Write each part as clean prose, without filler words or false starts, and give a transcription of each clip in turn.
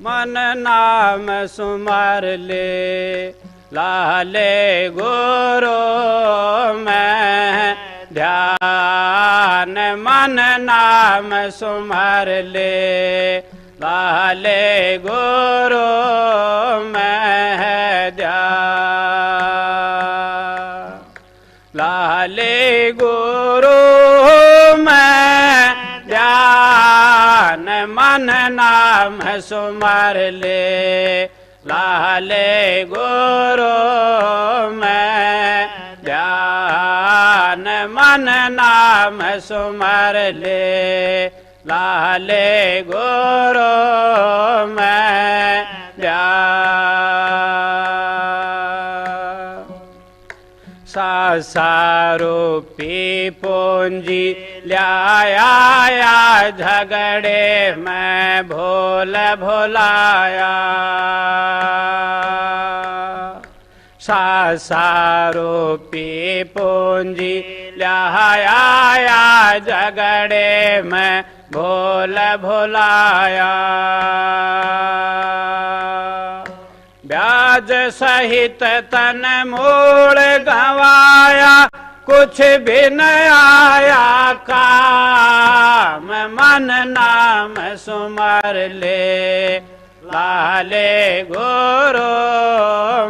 मन नाम सुमर ले। लाले गुरु में ध्यान मन नाम सुमर ले। लाले गुरु में ध्यान। लाले गुरु में ध्यान मन नाम सुमर ले। लाले गुरु में ध्यान मन नाम सुमर ले। लाले गुरु में ध्यान। सारूपी पूंजी ल्याया झगड़े में भूल भुलाया। सारूपी पूंजी ल्याया झगड़े में भूल भुलाया। ब्याज सहित तन मूल गंवाया। कुछ भी न आया काम मन नाम सुमर ले। लाले गुरु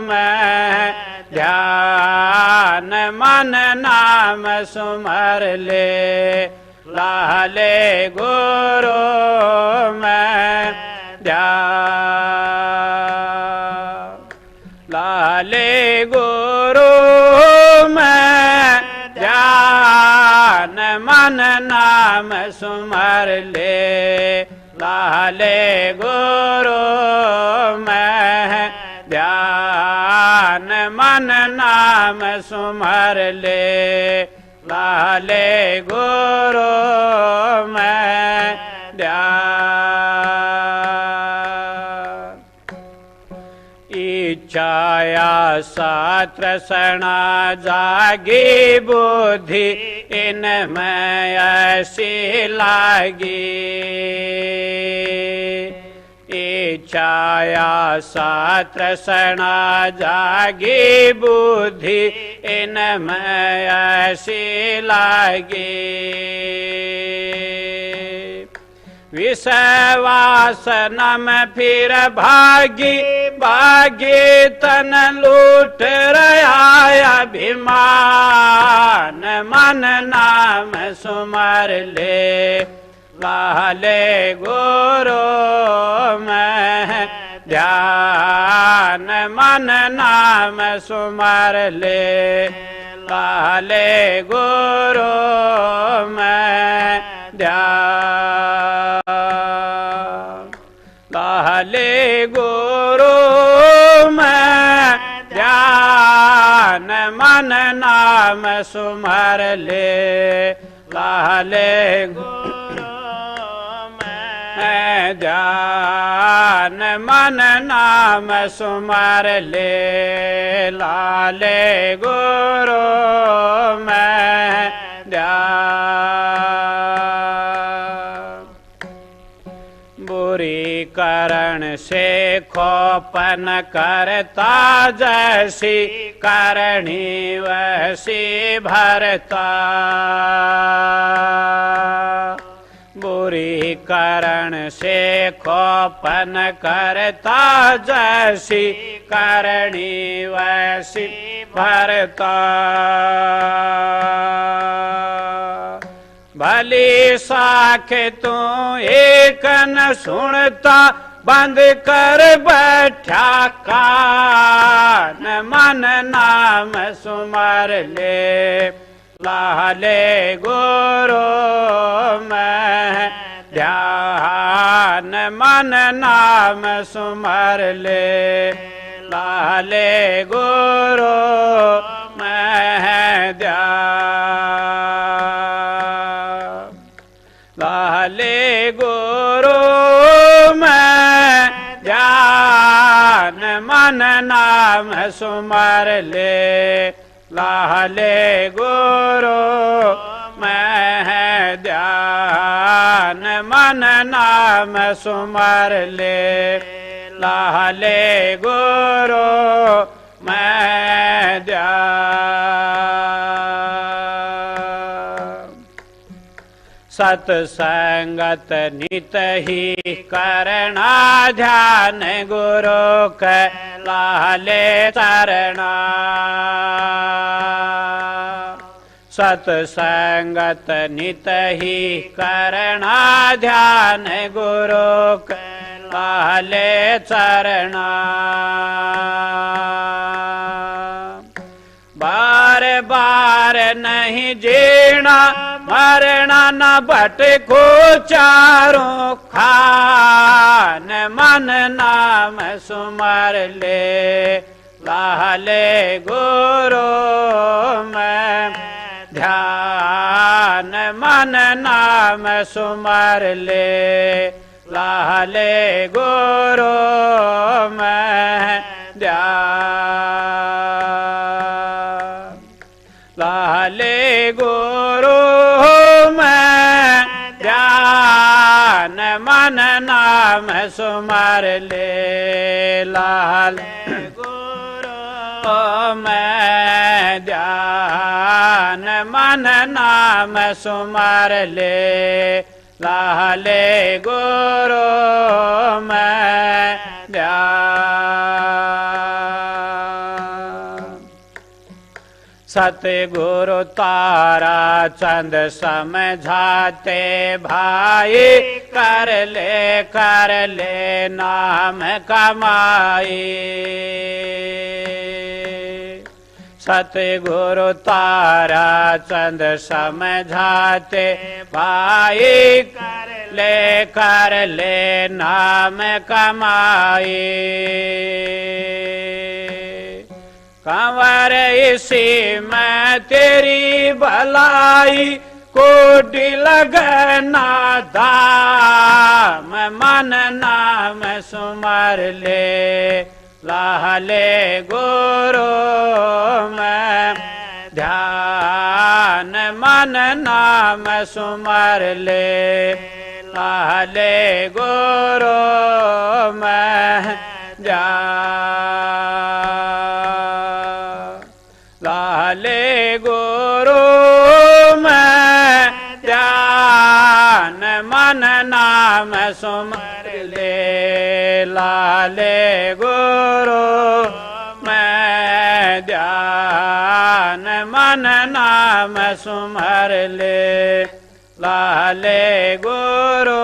में ध्यान मन नाम सुमर ले। लाले गुरु में ध्यान। लाले गुरु में ध्यान मन नाम सुमर ले। लाले गुरु में ध्यान मन नाम सुमर ले। लाले गुरु में ध्यान। इच्छाया शास्त्र सणा जागी बुद्धि इनमें ऐसी लागी। इच्छाया शास्त्र सणा जागी बुद्धि इनमें ऐसी लागी। विषयवासना में फिर भागी भागी तन लूट रहा अभिमान मन नाम सुमर ले। लाले गुरु में ध्यान मन नाम सुमर ले। लाले गुरु में ध्यान। लाले गुरु में ध्यान मन नाम सुमर ले। लाले गुरु में ध्यान मन नाम सुमर ले। लाले गुरु में ध्यान। बुरी करण से खोपन करता जैसी करणी वैसी भरता। बुरी करण से खोपन करता जैसी करणी वैसी भरता। भली साख तू एक न सुनता बंद कर बैठा कान मन नाम सुमर ले। लाले गुरु में ध्यान मन नाम सुमर ले। लाले गुरु में ध्यान। लाले गुरु में ध्यान मन नाम सुमर ले। लाले गुरु में ध्यान मन नाम सुमर ले। लाले गुरु मैं ध्यान। सत्संगत नित ही करना ध्यान गुरु के लाले चरणा। सत्संगत नित ही करना ध्यान गुरु के लाले चरणा। बार बार नहीं जीना मरना न भटको चारों खान मन नाम सुमर ले लाले गुरु मैं ध्यान मन नाम सुमर ले लाले गुरु मैं ध्यान। लाले गुरु मैं ध्यान मन नाम सुमर ले लाले गुरु मैं ध्यान मन नाम सुमर ले लाले गुरु मैं ध्यान। सतगुरु तारा चंद समझाते भाई कर ले नाम कमाई। सतगुरु तारा चंद समझाते भाई कर ले नाम कमाई। कंवर इसी में तेरी भलाई कोटि लगना धाम मन नाम सुमर ले लाले गुरु मैं ध्यान मन नाम सुमर ले लाले गुरु मैं ध्यान। लाले गुरु मैं ध्यान मन नाम सुमर ले लाले गुरु मैं ध्यान मन नाम सुमर ले लाले गुरु